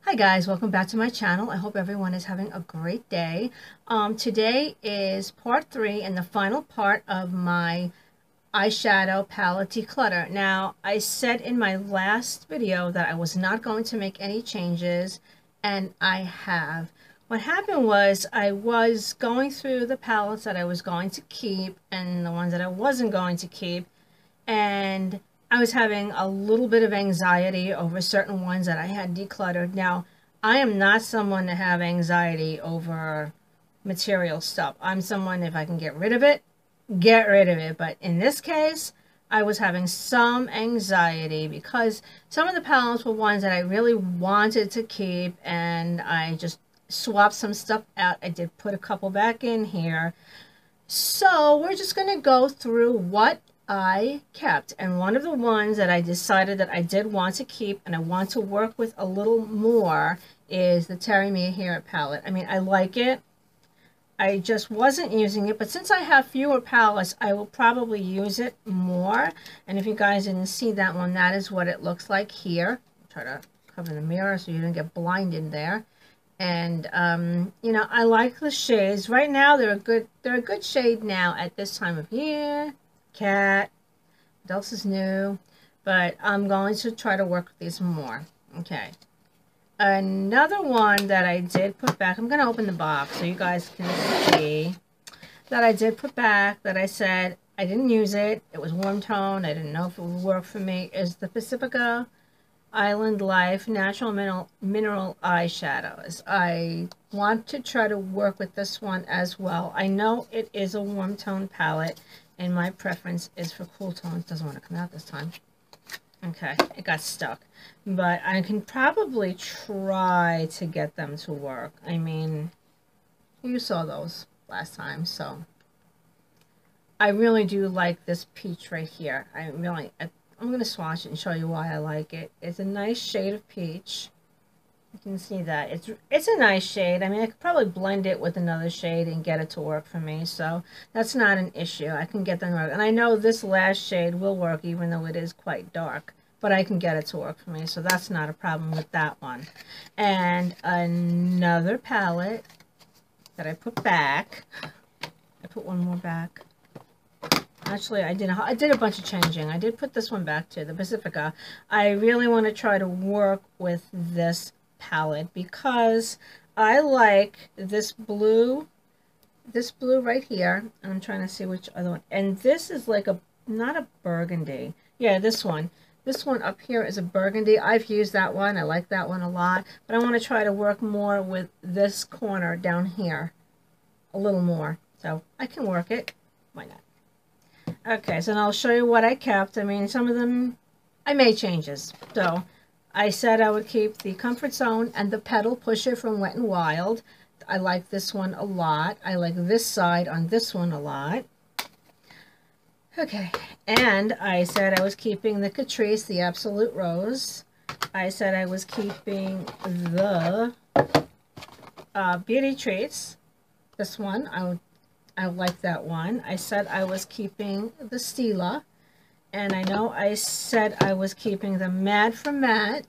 Hi guys, welcome back to my channel. I hope everyone is having a great day. Today is part 3 and the final part of my eyeshadow palette declutter. Now, I said in my last video that I was not going to make any changes, and I have. What happened was I was going through the palettes that I was going to keep and the ones that I wasn't going to keep, and I was having a little bit of anxiety over certain ones that I had decluttered. Now, I am not someone to have anxiety over material stuff. I'm someone, if I can get rid of it, get rid of it. But in this case, I was having some anxiety because some of the palettes were ones that I really wanted to keep, and I just swapped some stuff out. I did put a couple back in here. So we're just going to go through what I kept, and one of the ones that I decided that I did want to keep and I want to work with a little more is the Terry Mia Hair palette. I mean, I like it. I just wasn't using it, but since I have fewer palettes, I will probably use it more. And if you guys didn't see that one, that is what it looks like here. Try to cover the mirror so you don't get blinded there. And you know, I like the shades. Right now they're a good shade now at this time of year. Cat, what else is new? But I'm going to try to work with these more. Okay. Another one that I did put back, I'm going to open the box so you guys can see that I did put back, that I said I didn't use it. It was warm tone. I didn't know if it would work for me, is the Pacifica Island Life Natural Mineral Eyeshadows. I want to try to work with this one as well. I know it is a warm tone palette, and my preference is for cool tones. Doesn't want to come out this time. Okay, it got stuck. But I can probably try to get them to work. I mean, you saw those last time, so. I really do like this peach right here. I'm going to swatch it and show you why I like it. It's a nice shade of peach. You can see that. It's a nice shade. I mean, I could probably blend it with another shade and get it to work for me. So that's not an issue. I can get them to work. And I know this last shade will work even though it is quite dark. But I can get it to work for me. So that's not a problem with that one. And another palette that I put back. I put one more back. Actually, I did a bunch of changing. I did put this one back too, the Pacifica. I really want to try to work with this palette because I like this blue right here. I'm trying to see which other one. And this is like not a burgundy. Yeah, this one. This one up here is a burgundy. I've used that one. I like that one a lot. But I want to try to work more with this corner down here. A little more. So I can work it. Why not? Okay, so now I'll show you what I kept. I mean, some of them I made changes. So I said I would keep the Comfort Zone and the Petal Pusher from Wet n Wild. I like this one a lot. I like this side on this one a lot. Okay, and I said I was keeping the Catrice, the Absolute Rose. I said I was keeping the Beauty Treats. This one, I like that one. I said I was keeping the Stila. And I know I said I was keeping the Mad for Matte.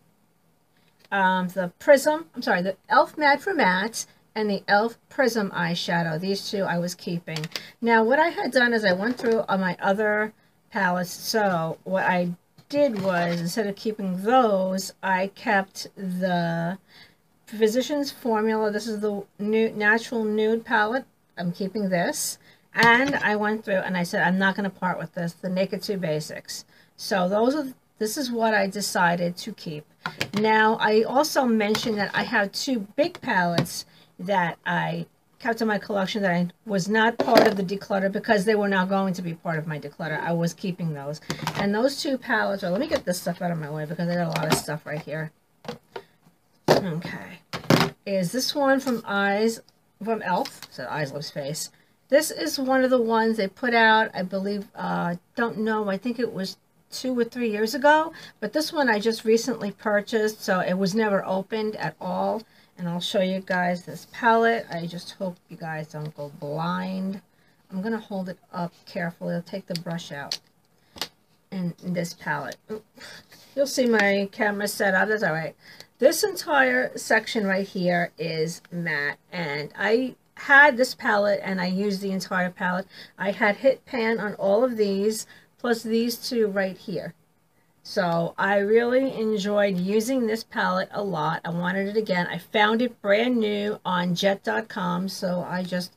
The Prism, I'm sorry, the e.l.f. Mad for Matte and the e.l.f. Prism eyeshadow. These two I was keeping. Now, what I had done is I went through on my other palettes. So what I did was, instead of keeping those, I kept the Physicians Formula. This is the Natural Nude palette. I'm keeping this, and I went through and I said I'm not going to part with this, the Naked 2 Basics. So this is what I decided to keep. Now, I also mentioned that I have two big palettes that I kept in my collection that I was not part of the declutter because they were not going to be part of my declutter. I was keeping those. And those two palettes are, let me get this stuff out of my way because I got a lot of stuff right here. Okay. Is this one from from e.l.f. So Eyes, Lips, Face. This is one of the ones they put out, I believe, don't know, I think it was 2 or 3 years ago. But this one I just recently purchased, so it was never opened at all. And I'll show you guys this palette. I just hope you guys don't go blind. I'm going to hold it up carefully. I'll take the brush out. And this palette. You'll see my camera set up. That's all right. This entire section right here is matte, and I had this palette and I used the entire palette. I had hit pan on all of these, plus these two right here. So I really enjoyed using this palette a lot. I wanted it again. I found it brand new on jet.com, so I just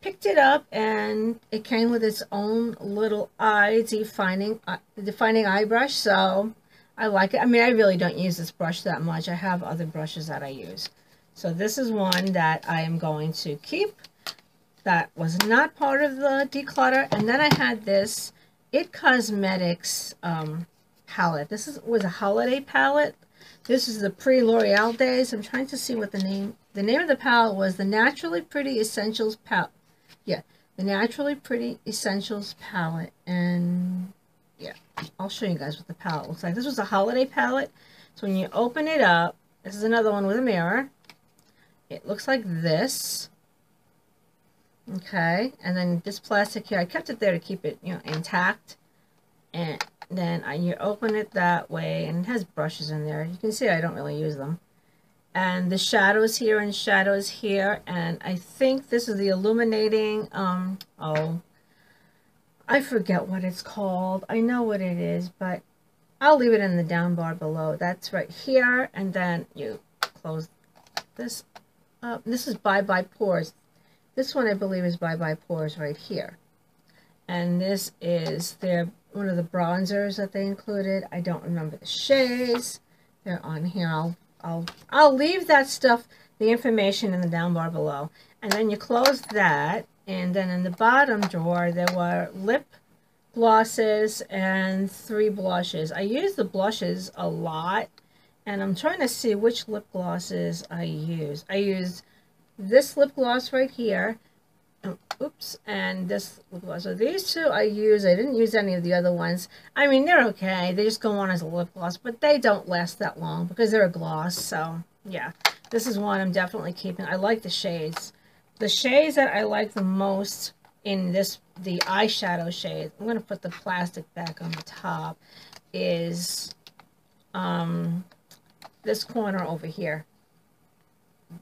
picked it up, and it came with its own little eye defining eye brush, so I like it. I mean, I really don't use this brush that much. I have other brushes that I use. So this is one that I am going to keep. That was not part of the declutter. And then I had this It Cosmetics palette. This was a holiday palette. This is the pre-L'Oreal days. I'm trying to see what the name of the palette was. The Naturally Pretty Essentials palette. Yeah, the Naturally Pretty Essentials palette. And yeah, I'll show you guys what the palette looks like. This was a holiday palette. So when you open it up, this is another one with a mirror. It looks like this. Okay, and then this plastic here, I kept it there to keep it, you know, intact. And then you open it that way, and it has brushes in there. You can see I don't really use them. And the shadows here and shadows here, and I think this is the illuminating, oh, I forget what it's called. I know what it is, but I'll leave it in the down bar below. That's right here, and then you close this up. This is Bye Bye Pores. This one I believe is Bye Bye Pores right here. And this is one of the bronzers that they included. I don't remember the shades. They're on here. I'll leave that stuff, the information in the down bar below. And then you close that, and then in the bottom drawer there were lip glosses and 3 blushes. I use the blushes a lot, and I'm trying to see which lip glosses I use. I used this lip gloss right here. Oops, and this lip gloss. So these two I didn't use any of the other ones. I mean, they're okay. They just go on as a lip gloss, but they don't last that long because they're a gloss. So yeah, this is one I'm definitely keeping. I like the shades. The shades that I like the most in the eyeshadow shade, I'm going to put the plastic back on the top, is this corner over here.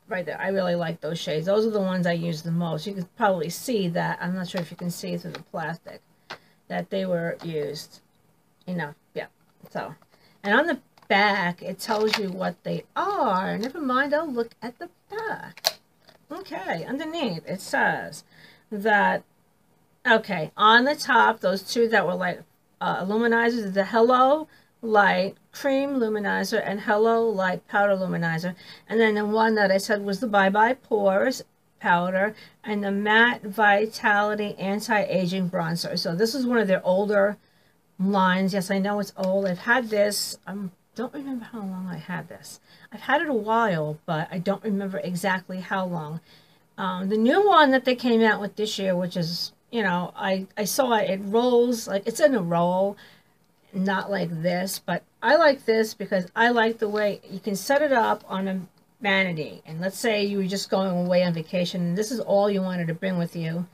Right there. I really like those shades. Those are the ones I use the most. You can probably see that. I'm not sure if you can see through the plastic that they were used. Enough. Yeah. So, and on the back, it tells you what they are. Never mind, I'll look at the back. Okay. Underneath, it says that, okay, on the top, those two that were like luminizers, the Hello Light Cream Luminizer and Hello Light Powder Luminizer. And then the one that I said was the Bye Bye Pores Powder and the Matte Vitality Anti-Aging Bronzer. So this is one of their older lines. Yes, I know it's old. I've had this. I don't remember how long I had this. I've had it a while, but I don't remember exactly how long. The new one that they came out with this year, which is, you know, I saw it. It rolls, like it's in a roll. Not like this, but I like this because I like the way you can set it up on a vanity. And let's say you were just going away on vacation and this is all you wanted to bring with you.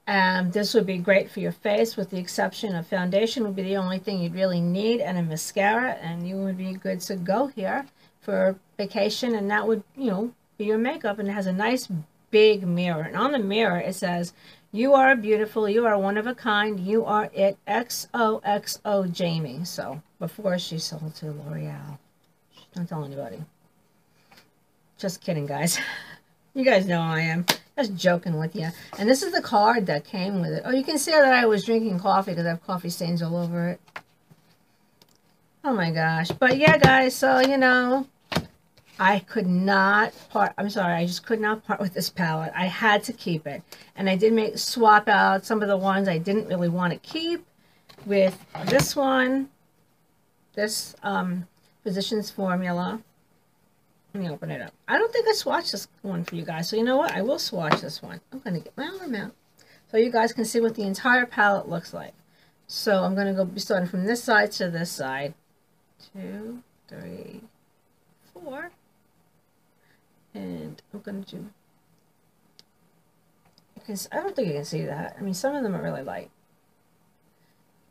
This would be great for your face, with the exception of foundation would be the only thing you'd really need, and a mascara, and you would be good to go here for vacation. And that would, you know, be your makeup. And it has a nice big mirror, and on the mirror it says, "You are beautiful, you are one of a kind, you are it, XOXO Jamie." So before she sold to L'Oreal. Don't tell anybody. Just kidding, guys. You guys know I am. Just joking with you. And this is the card that came with it. Oh, you can see that I was drinking coffee because I have coffee stains all over it. Oh my gosh. But yeah, guys, so you know, I could not part, I'm sorry, I just could not part with this palette. I had to keep it. And I did swap out some of the ones I didn't really want to keep with this one, this Physicians Formula. Let me open it up. I don't think I swatched this one for you guys. So you know what? I will swatch this one. I'm going to get my arm out so you guys can see what the entire palette looks like. So I'm going to be starting from this side to this side. 2, 3, 4. And I'm going to do, I don't think you can see that. I mean, some of them are really light.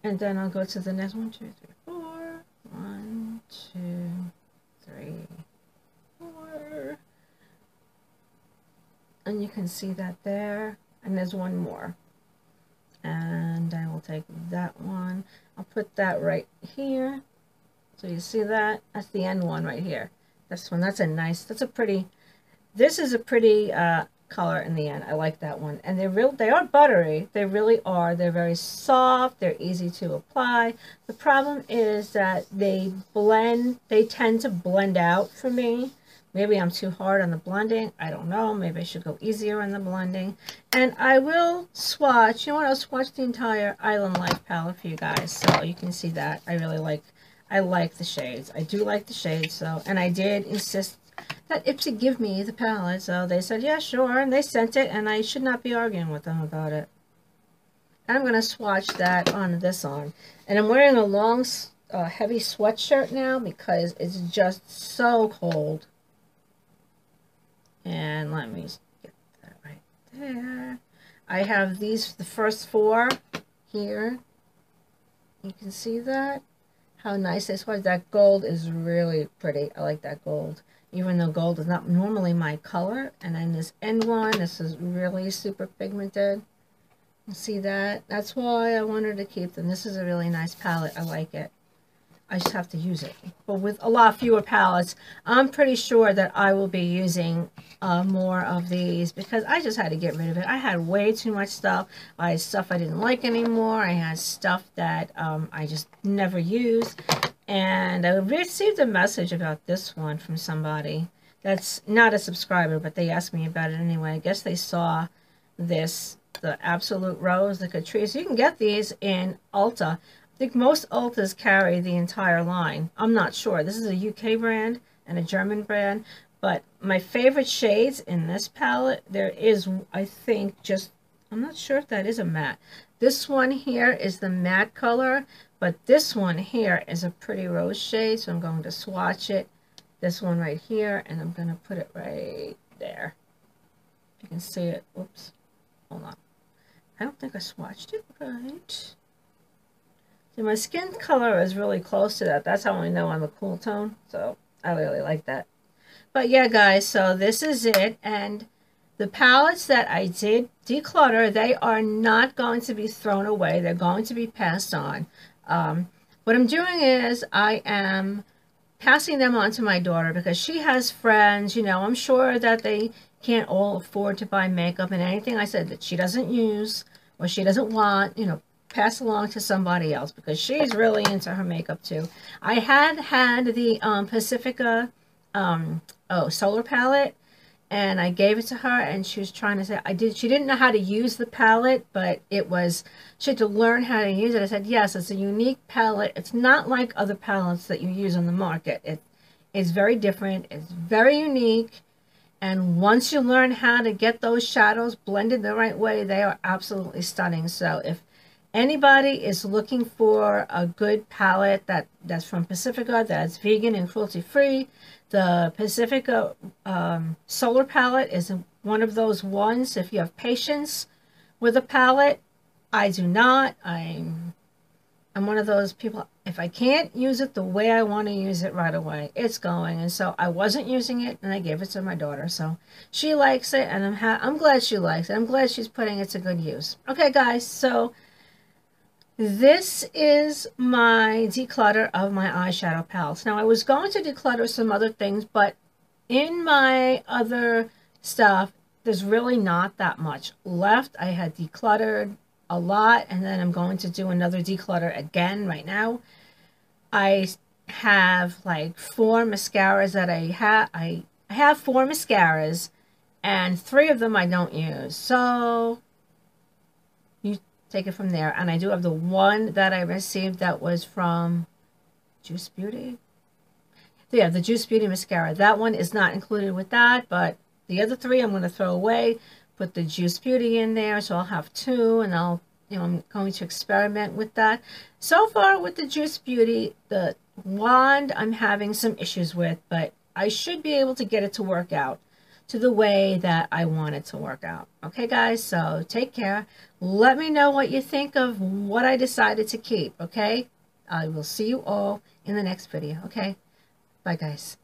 And then I'll go to the next 1, 2, 3, 4. 1, 2, 3, And you can see that there. And there's one more. And I will take that one. I'll put that right here. So you see that? That's the end one right here. This one, that's a pretty, this is a pretty color in the end. I like that one. And they are buttery. They really are. They're very soft. They're easy to apply. The problem is that they tend to blend out for me. Maybe I'm too hard on the blending. I don't know. Maybe I should go easier on the blending. And I will swatch. You know what? I'll swatch the entire Island Life palette for you guys, so you can see that. I like the shades. I do like the shades. So, and I did insist that Ipsy give me the palette. So they said, yeah, sure. And they sent it, and I should not be arguing with them about it. And I'm going to swatch that on this on. And I'm wearing a long, heavy sweatshirt now because it's just so cold. And let me get that right there. I have these, the first four here. You can see that. How nice this was. That gold is really pretty. I like that gold. Even though gold is not normally my color. And then this end one, this is really super pigmented. You see that? That's why I wanted to keep them. This is a really nice palette. I like it. I just have to use it. But with a lot fewer palettes, I'm pretty sure that I will be using more of these because I just had to get rid of it. I had way too much stuff. I had stuff I didn't like anymore. I had stuff that I just never used. And I received a message about this one from somebody that's not a subscriber, but they asked me about it anyway. I guess they saw this, the Absolute Rose, the Catrice. You can get these in Ulta. I think most Ultas carry the entire line. I'm not sure. This is a UK brand and a German brand. But my favorite shades in this palette, there is, I think, just, I'm not sure if that is a matte. This one here is the matte color, but this one here is a pretty rose shade. So I'm going to swatch it. This one right here, and I'm going to put it right there. You can see it. Oops. Hold on. I don't think I swatched it right. See, my skin color is really close to that. That's how I know I'm a cool tone. So I really like that. But yeah, guys, so this is it. And the palettes that I did declutter, they are not going to be thrown away. They're going to be passed on. What I'm doing is I am passing them on to my daughter because she has friends. You know, I'm sure that they can't all afford to buy makeup and anything I said that she doesn't use or she doesn't want, you know, pass along to somebody else because she's really into her makeup too. I had the Pacifica solar palette, and I gave it to her, and she was trying to say she didn't know how to use the palette, but she had to learn how to use it. I said, yes, it's a unique palette. It's not like other palettes that you use on the market. It's very different. It's very unique. And once you learn how to get those shadows blended the right way, they are absolutely stunning. So if anybody is looking for a good palette that's from Pacifica, that's vegan and cruelty-free, the Pacifica Solar palette is one of those ones. If you have patience with a palette, I do not. I'm one of those people, if I can't use it the way I want to use it right away, it's going. And so I wasn't using it, and I gave it to my daughter. So she likes it, and I'm glad she likes it. I'm glad she's putting it to good use. Okay, guys, so this is my declutter of my eyeshadow palettes. Now, I was going to declutter some other things, but in my other stuff, there's really not that much left. I had decluttered a lot, and then I'm going to do another declutter again right now. I have like 4 mascaras that I have 4 mascaras, and 3 of them I don't use. So you take it from there. And I do have the one that I received that was from Juice Beauty. Yeah, the Juice Beauty mascara. That one is not included with that, but the other 3 I'm going to throw away. Put the Juice Beauty in there, so I'll have 2, and I'm going to experiment with that. So far with the Juice Beauty, the wand I'm having some issues with, but I should be able to get it to work out to the way that I want it to work out. Okay, guys, so take care. Let me know what you think of what I decided to keep, okay? I will see you all in the next video, okay? Bye, guys.